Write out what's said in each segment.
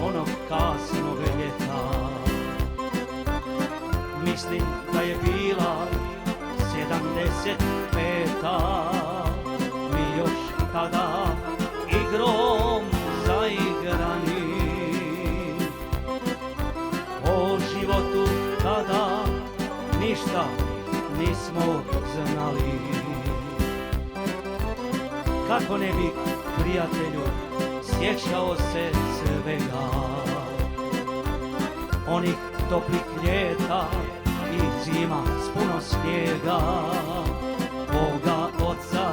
onog kasnog ljeta. Mislim da je bila 75. Mi još tada igrom zaigrani, o životu tada ništa nismo znali. Kako ne bi, prijatelju, sjećao se svega, onih toplih ljeta i zima s puno snijega. Boga Oca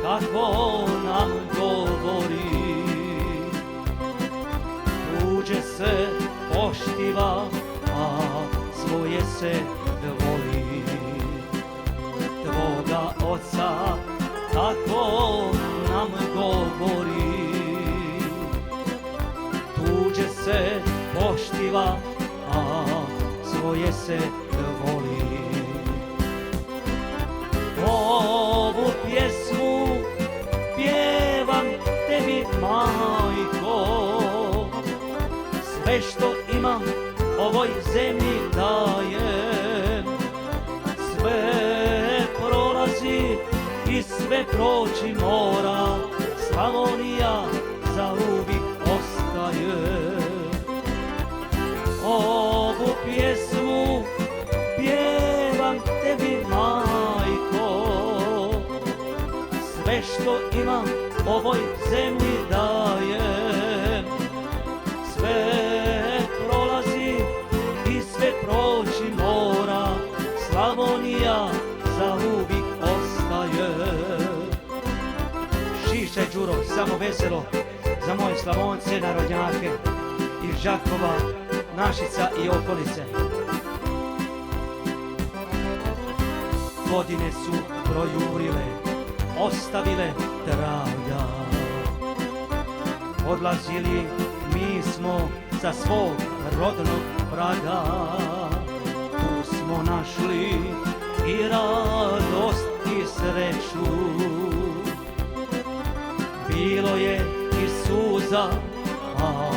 kako nam govori, tuđe se poštiva, a svoje se voli. Tvoga Oca tako nam govori, tuđe se poštiva, a svoje se voli. Ovu pjesmu pjevam tebi, majko, sve što imam ovoj zemlji dajem. Sve prolazi i sve proći mora, Slavonija zauvijek ostaje. Ovu pjesmu pjevam tebi, majko, sve što imam ovoj zemlji dajem. Sve prolazi i sve proći mora, Slavonija zauvijek ostaje. Šišaj Đuro, samo veselo za moje Slavonce, narodnjake iz Đakova, Našica i okolice. Godine su projurile, ostavile traga. Odlazili mi smo sa svog rodnog praga. Tu smo našli i radost i sreću. Bilo je i suza, al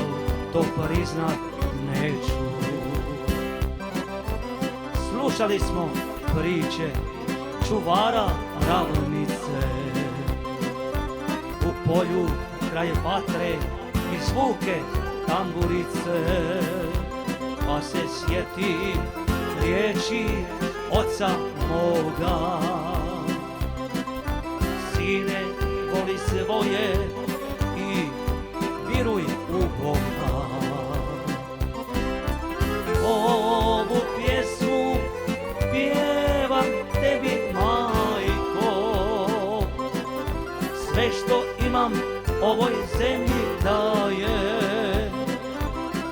to priznat neću. Slušali smo priče čuvara ravnice, u polju kraj vatre i zvuke tamburice. Pa se sjetim riječi oca moga, sine, voli svoje i viruj u Boga. Ovu pjesmu pjevam tebi, majko, sve što imam ovoj zemlji dajem.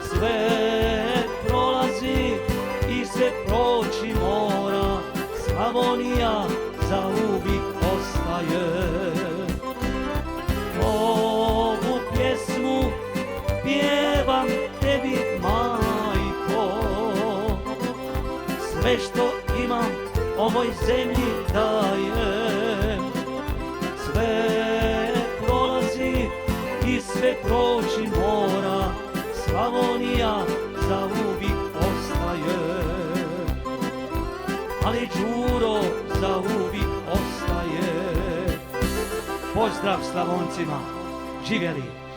Sve prolazi i sve proći mora, Slavonija zauvijek ostaje. Ovu pjesmu pjevam tebi, majko, sve što imam ovoj zemlji dajem. Sve prolazi i sve proći mora, Slavonija zauvijek ostaje. Ali Đuro zauvijek ostaje. Pozdrav Slavoncima, živjeli!